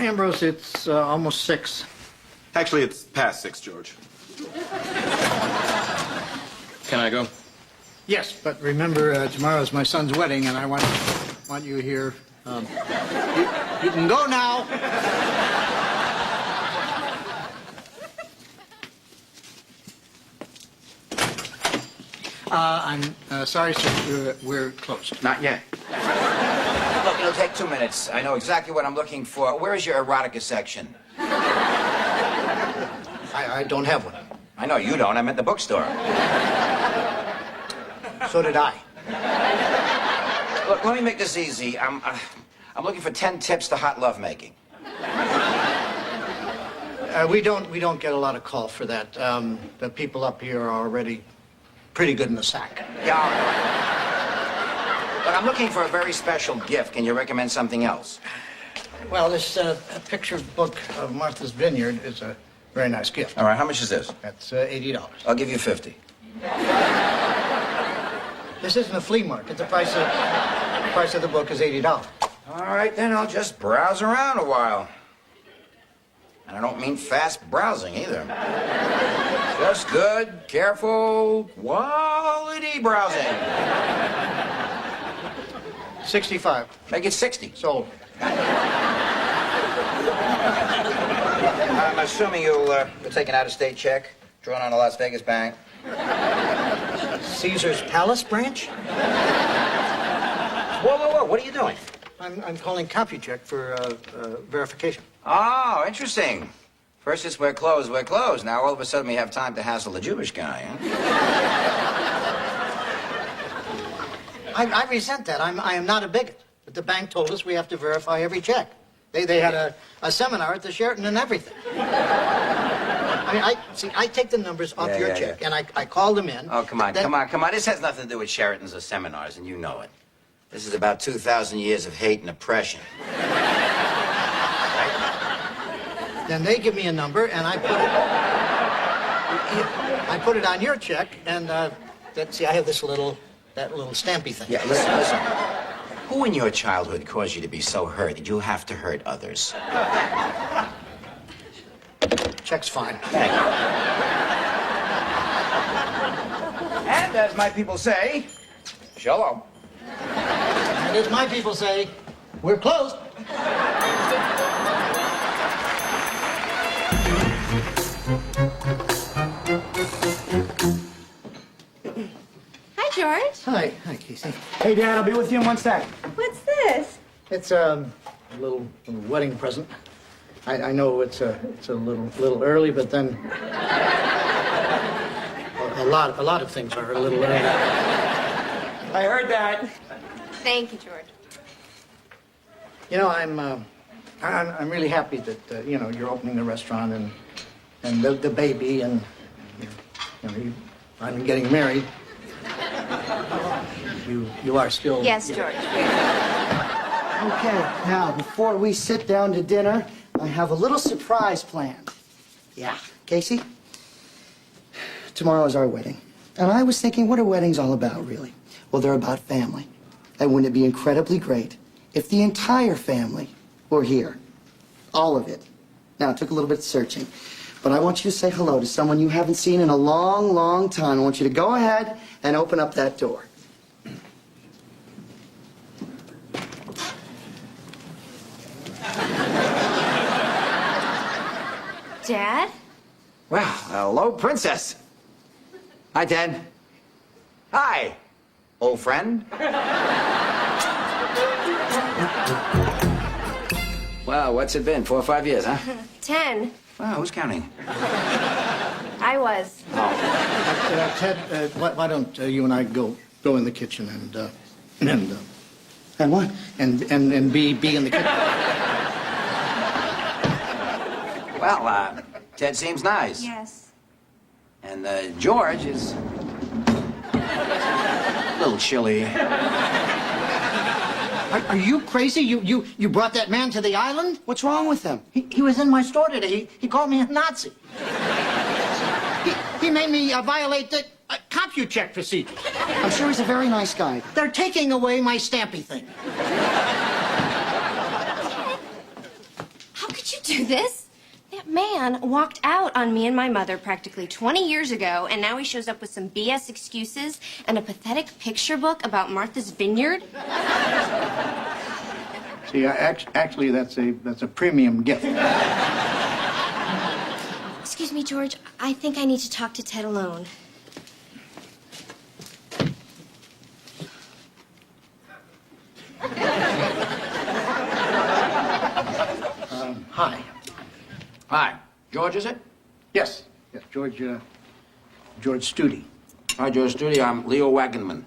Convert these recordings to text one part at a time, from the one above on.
Ambrose, it's almost 6. Actually, it's past 6, George. Can I go? Yes, but remember, tomorrow's my son's wedding, and I want you here. You can go now. I'm sorry, sir. We're closed. Not yet. Look, it'll take 2 minutes. I know exactly what I'm looking for. Where is your erotica section? I don't have one. I know you don't. I'm at the bookstore. So did I. Look, let me make this easy. I'm looking for 10 tips to hot love making. We don't get a lot of call for that. The people up here are already pretty good in the sack. Yeah, all right. Look, I'm looking for a very special gift. Can you recommend something else? Well, this picture book of Martha's Vineyard is a very nice gift. All right, how much is this? That's $80. I'll give you 50. This isn't a flea market. The price of the book is $80. All right, then I'll just browse around a while. And I don't mean fast browsing either. Just good, careful, quality browsing. 65. Make it 60. Sold. I'm assuming you'll take an out-of-state check drawn on a Las Vegas bank. Caesar's Palace branch? Whoa, whoa, whoa, what are you doing? I'm calling CompuCheck for verification. Oh, interesting. First it's we're closed. Now all of a sudden we have time to hassle the Jewish guy, huh? I resent that. I am not a bigot. But the bank told us we have to verify every check. They had a seminar at the Sheraton and everything. I take the numbers off your check, and I call them in. Oh, come on. This has nothing to do with Sheratons or seminars, and you know it. This is about 2,000 years of hate and oppression. Right? Then they give me a number, and I put it on your check, and see, I have that little stampy thing. Yeah, listen. Who in your childhood caused you to be so hurt that you have to hurt others? Check's fine. Thank you. And as my people say, shalom. And as my people say, we're closed. Hi, George. Hi, Casey. Hey, Dad, I'll be with you in 1 sec. What's this? It's a little wedding present. I know it's a little early, but then a lot of things are a little early. I heard that. Thank you, George. You know, I'm really happy that you're opening the restaurant and the baby and you finally getting married. You are still. Yes, George. Okay, now, before we sit down to dinner, I have a little surprise planned. Yeah, Casey? Tomorrow is our wedding. And I was thinking, what are weddings all about, really? Well, they're about family. And wouldn't it be incredibly great if the entire family were here? All of it. Now, it took a little bit of searching. But I want you to say hello to someone you haven't seen in a long, long time. I want you to go ahead and open up that door. Dad? Well, hello, Princess. Hi, Dad. Hi, old friend. Well, what's it been? 4 or 5 years, huh? 10. Wow, who's counting? I was. Ted, why don't you and I go in the kitchen and what? And be in the kitchen. Well, Ted seems nice. Yes. And George is a little chilly. Are you crazy? You brought that man to the island? What's wrong with him? He was in my store today. He called me a Nazi. He made me violate the CompuCheck procedures. I'm sure he's a very nice guy. They're taking away my stampy thing. How could this? That man walked out on me and my mother practically 20 years ago, and now he shows up with some BS excuses and a pathetic picture book about Martha's Vineyard. See, actually, that's a premium gift. Excuse me, George. I think I need to talk to Ted alone. Hi. Hi. George, is it? Yes, George Studi. Hi, George Studi. I'm Leo Wagenman.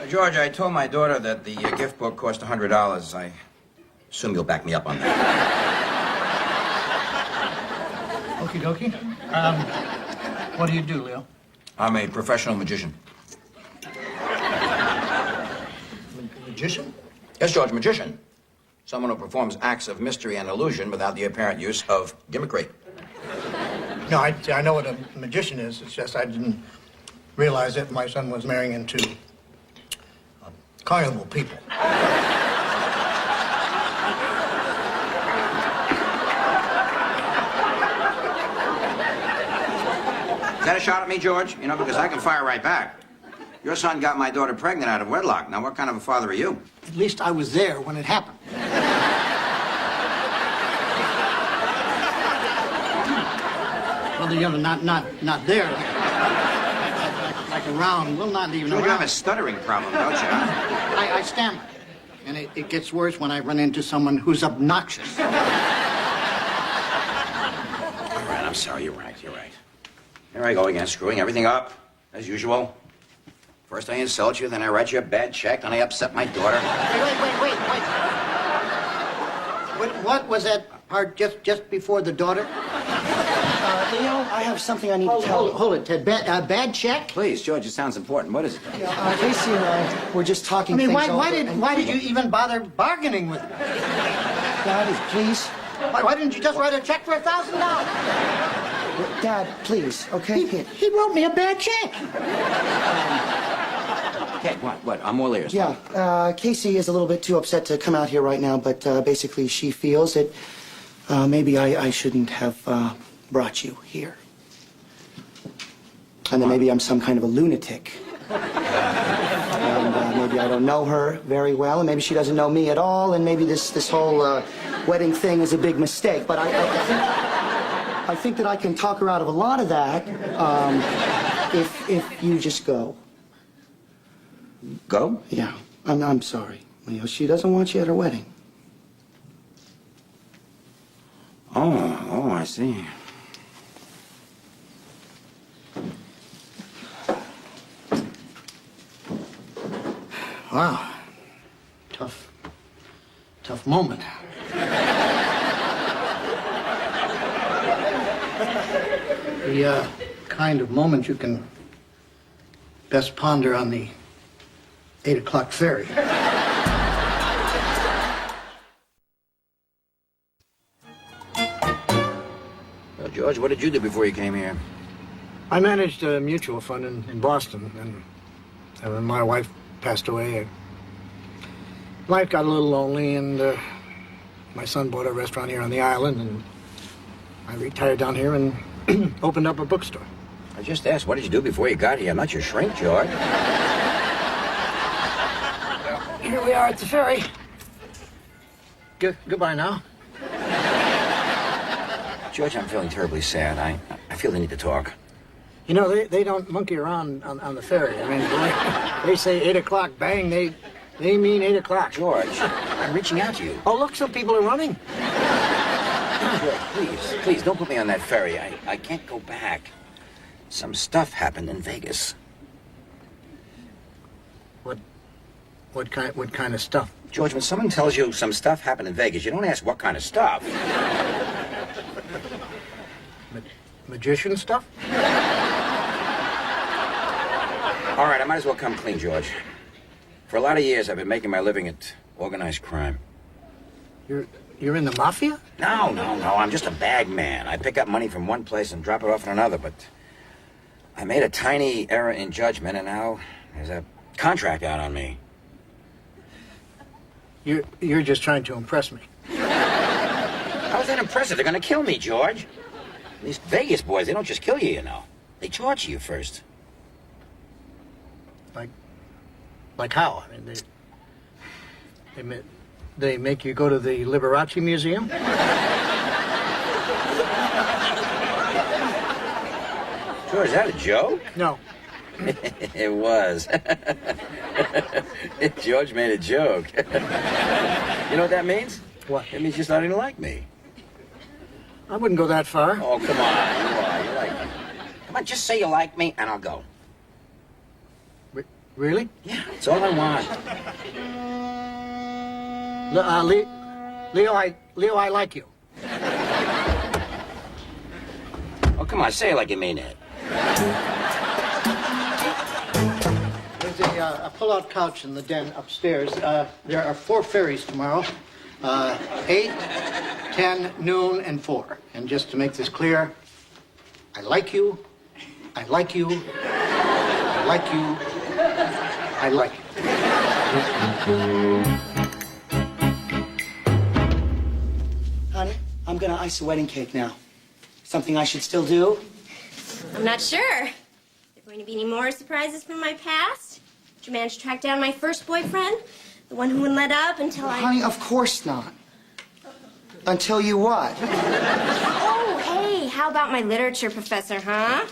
George, I told my daughter that the gift book cost $100. I assume you'll back me up on that. Okie dokie. What do you do, Leo? I'm a professional magician. Magician? Yes, George, magician. Someone who performs acts of mystery and illusion without the apparent use of gimmickry. No, I know what a magician is. It's just I didn't realize that my son was marrying into carnival people. Is that a shot at me, George? You know, because I can fire right back. Your son got my daughter pregnant out of wedlock. Now, what kind of a father are you? At least I was there when it happened. Well, you know, not there. Like around. Well, not even George, around. you have a stuttering problem, don't you? I stammer. And it gets worse when I run into someone who's obnoxious. All right, I'm sorry. You're right. Here I go again, screwing everything up, as usual. First I insult you, then I write you a bad check, then I upset my daughter. Wait. What was that part just before the daughter? Leo, I have something I need to tell you. Hold it, Ted. Bad check? Please, George, it sounds important. What is it? Casey and I were just talking I mean, things over. why did you even bother bargaining with me? Dad, please. Why didn't you just write a check for $1,000? Dad, please, okay? He wrote me a bad check. Okay, what? I'm all ears. Yeah, Casey is a little bit too upset to come out here right now, but basically she feels that maybe I shouldn't have brought you here. And that maybe I'm some kind of a lunatic. And maybe I don't know her very well, and maybe she doesn't know me at all, and maybe this whole wedding thing is a big mistake. But I think that I can talk her out of a lot of that if you just go. Go? Yeah, I'm sorry, Leo. She doesn't want you at her wedding. Oh, I see. Wow. Tough moment. The kind of moment you can best ponder on the 8 o'clock ferry. Well, George, what did you do before you came here? I managed a mutual fund in Boston, and when my wife passed away, life got a little lonely, and my son bought a restaurant here on the island, and I retired down here and opened up a bookstore. I just asked, what did you do before you got here? I'm not your shrink, George. Here we are at the ferry. Goodbye now. George, I'm feeling terribly sad. I feel the need to talk. You know, they don't monkey around on the ferry. I mean, they say 8 o'clock, bang, they mean 8 o'clock. George, I'm reaching out to you. Oh, look, some people are running. George, please, don't put me on that ferry. I can't go back. Some stuff happened in Vegas. What kind of stuff? George, when someone tells you some stuff happened in Vegas, you don't ask what kind of stuff. Magician stuff? All right, I might as well come clean, George. For a lot of years, I've been making my living at organized crime. You're in the mafia? No, I'm just a bag man. I pick up money from one place and drop it off in another, but I made a tiny error in judgment, and now there's a contract out on me. You're just trying to impress me. How's that impressive? They're gonna kill me, George. These Vegas boys, they don't just kill you, you know. They torture you first. Like how? I mean, they make you go to the Liberace Museum? George, is that a joke? No. It was. George made a joke. You know what that means? What? It means you're starting to like me. I wouldn't go that far. Oh, come on. You like me. Come on, just say you like me, and I'll go. Really? Yeah, that's all I want. Leo, I like you. Oh, come on, say it like you mean it. There's a pull-out couch in the den upstairs. There are 4 ferries tomorrow. 8, 10, noon, and 4. And just to make this clear, I like you. I like you. I like you. I like you. Honey, I'm gonna ice a wedding cake now. Something I should still do? I'm not sure. Are there going to be any more surprises from my past? Did you manage to track down my first boyfriend? The one who wouldn't let up until Honey, of course not. Until you what? Oh, hey, how about my literature professor, huh?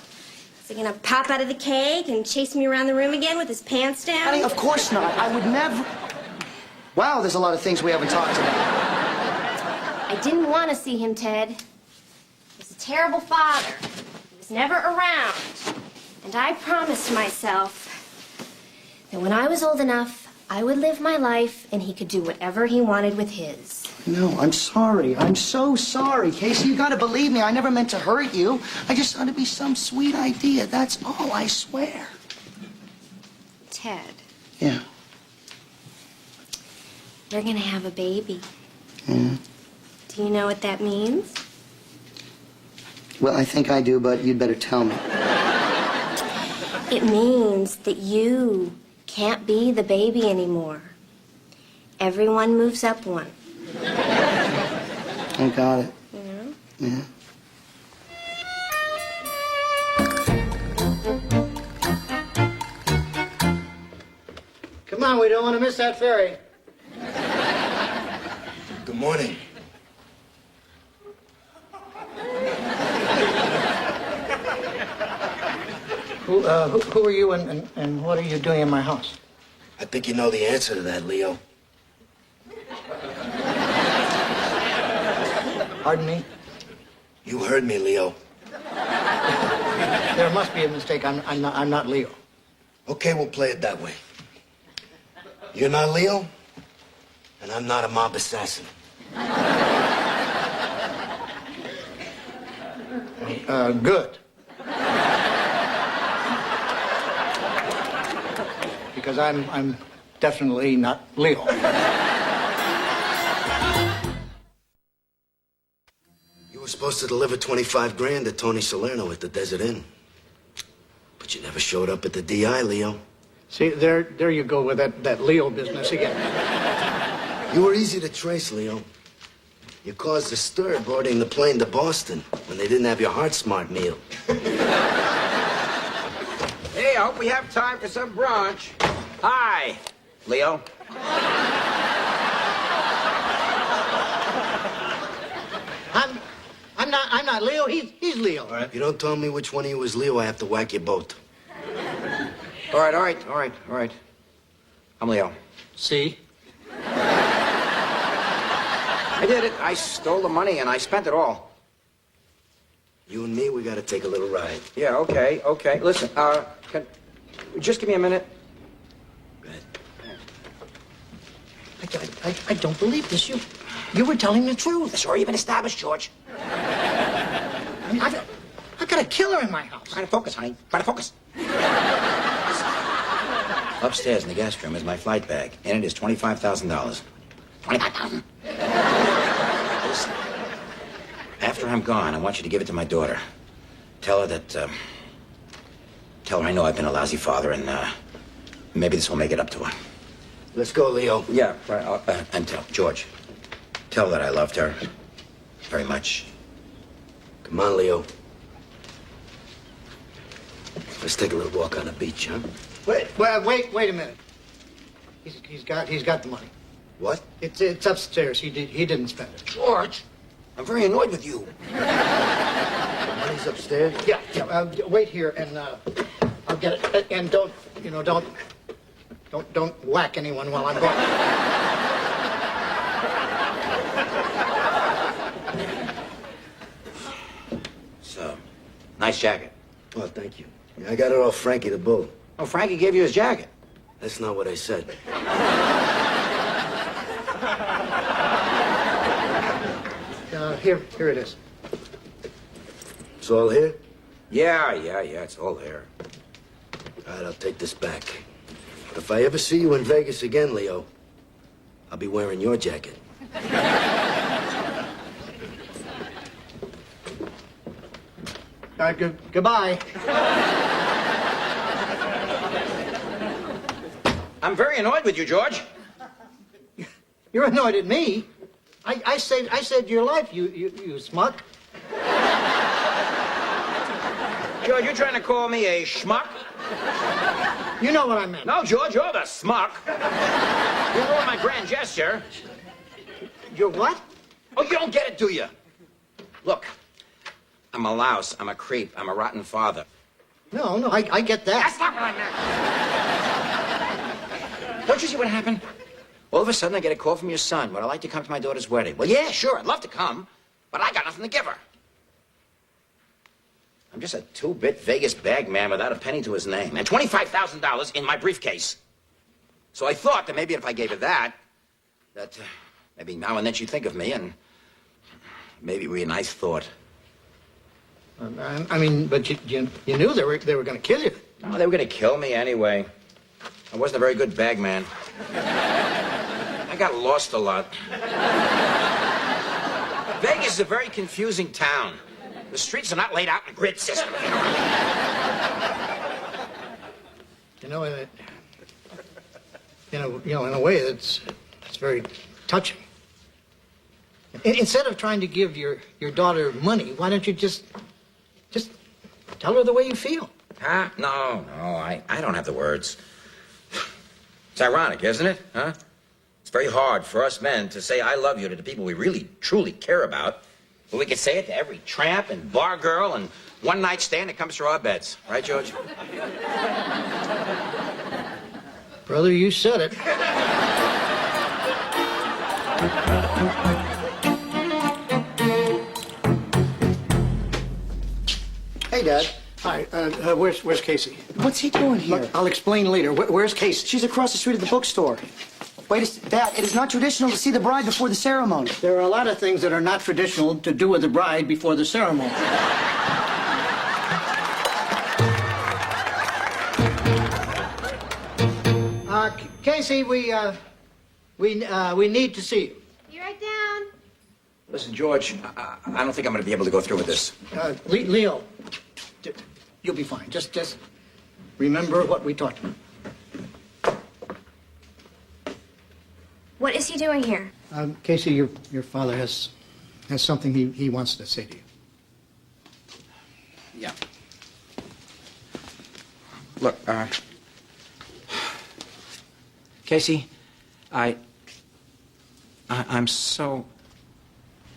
Is he gonna pop out of the cake and chase me around the room again with his pants down? Honey, of course not. I would never... Wow, there's a lot of things we haven't talked about. I didn't want to see him, Ted. He was a terrible father. He was never around. And I promised myself that when I was old enough, I would live my life and he could do whatever he wanted with his. No, I'm sorry. I'm so sorry, Casey. You gotta believe me. I never meant to hurt you. I just thought it'd be some sweet idea. That's all, I swear. Ted, Yeah. you're gonna have a baby. Yeah. Do you know what that means? Well, I think I do, but you'd better tell me. It means that you can't be the baby anymore. Everyone moves up one. I got it. Yeah? Yeah. Come on, we don't want to miss that ferry. Good morning. Who are you and what are you doing in my house? I think you know the answer to that, Leo. Pardon me? You heard me, Leo. There must be a mistake. I'm not Leo. Okay, we'll play it that way. You're not Leo, and I'm not a mob assassin. Good. Because I'm definitely not Leo. You were supposed to deliver 25 grand to Tony Salerno at the Desert Inn. But you never showed up at the DI, Leo. See, there you go with that Leo business again. You were easy to trace, Leo. You caused a stir boarding the plane to Boston when they didn't have your Heart Smart meal. Hey, I hope we have time for some brunch. Hi, Leo. I'm not Leo. He's Leo. All right, if you don't tell me which one of you is Leo, I have to whack you both. All right. I'm Leo. See? I did it. I stole the money and I spent it all. You and me, we gotta take a little ride. Yeah, okay. Listen, just give me a minute. Go ahead. I don't believe this. You were telling the truth. It's already been established, George. I mean, I've got a killer in my house. Try to focus, honey. Try to focus. Upstairs in the guest room is my flight bag, and it is $25,000. 25,000. Listen, after I'm gone, I want you to give it to my daughter. Tell her that, tell her I know I've been a lousy father, and, maybe this will make it up to her. Let's go, Leo. Yeah, right. And tell George. Tell her that I loved her very much. Come on, Leo. Let's take a little walk on the beach, huh? Wait a minute. He's got the money. What? It's upstairs. He didn't spend it. George, I'm very annoyed with you. The money's upstairs? Yeah. Wait here, and I'll get it. And don't whack anyone while I'm gone. So, nice jacket. Oh, thank you. Yeah, I got it off Frankie the Bull. Oh, Frankie gave you his jacket. That's not what I said. Here it is. It's all here? Yeah, it's all there. All right, I'll take this back. But if I ever see you in Vegas again, Leo, I'll be wearing your jacket. Goodbye. I'm very annoyed with you, George. You're annoyed at me. I saved your life, you schmuck. George, you're trying to call me a schmuck? You know what I meant. No, George, you're the smuck. You ruined my grand gesture. You're what? Oh, you don't get it, do you? Look, I'm a louse, I'm a creep, I'm a rotten father. No, I get that. That's not what I meant. Don't you see what happened? All of a sudden, I get a call from your son. Would I like to come to my daughter's wedding? Well, yeah, sure, I'd love to come, but I got nothing to give her. I'm just a two-bit Vegas bag man without a penny to his name, and $25,000 in my briefcase. So I thought that maybe if I gave her that maybe now and then she'd think of me, and maybe it would be a nice thought. I mean, but you knew they were going to kill you. No, they were going to kill me anyway. I wasn't a very good bag man. I got lost a lot. Vegas is a very confusing town. The streets are not laid out in a grid system. In a way, it's very touching. Instead of trying to give your daughter money, why don't you just tell her the way you feel? Huh? No, I don't have the words. It's ironic, isn't it? Huh? It's very hard for us men to say I love you to the people we really, truly care about. But we can say it to every tramp and bar girl and one-night stand that comes through our beds. Right, George? Brother, you said it. Hey, Dad. Hi, where's Casey? What's he doing here? Look, I'll explain later. Where's Casey? She's across the street at the bookstore. Wait Dad, it is not traditional to see the bride before the ceremony. There are a lot of things that are not traditional to do with the bride before the ceremony. Casey, we need to see you. Be right down. Listen, George, I don't think I'm going to be able to go through with this. Leo, you'll be fine. Just remember what we talked about. What is he doing here? Casey, your father has something he wants to say to you. Yeah. Look, Casey, I'm so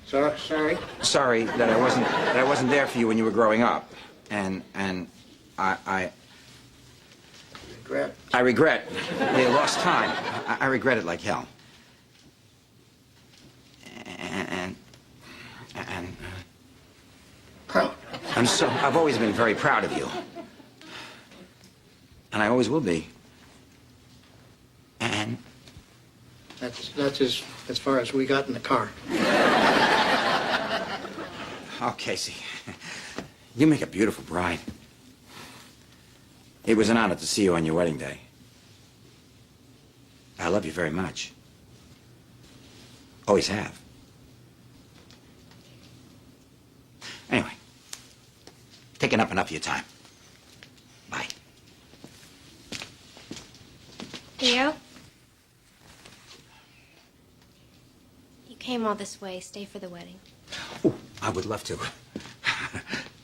Sorry? sorry that I wasn't there for you when you were growing up, and I regret the lost time. I regret it like hell. And Proud. I've always been very proud of you. And I always will be. And That's as far as we got in the car. oh, Casey, you make a beautiful bride. It was an honor to see you on your wedding day. I love you very much. Always have. Anyway, taking up enough of your time. Bye. Theo? You came all this way. Stay for the wedding. Ooh, I would love to.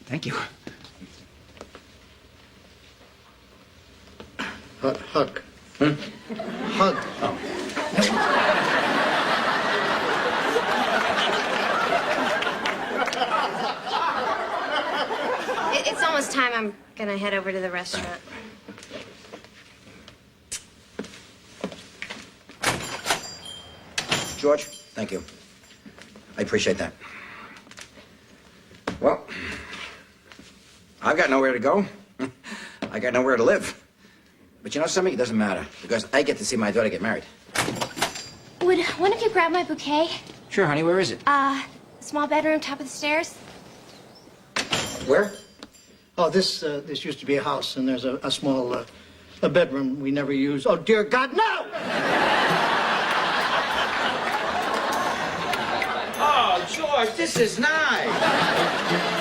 Thank you. Hug. Hug. It's almost time. I'm gonna head over to the restaurant. George, thank you. I appreciate that. Well, I've got nowhere to go. I got nowhere to live. But you know something? It doesn't matter, because I get to see my daughter get married. Would one of you grab my bouquet? Sure, honey, where is it? Small bedroom, top of the stairs. Where? Oh, this used to be a house, and there's a small a bedroom we never use. Oh, dear God, no! Oh, George, this is nice.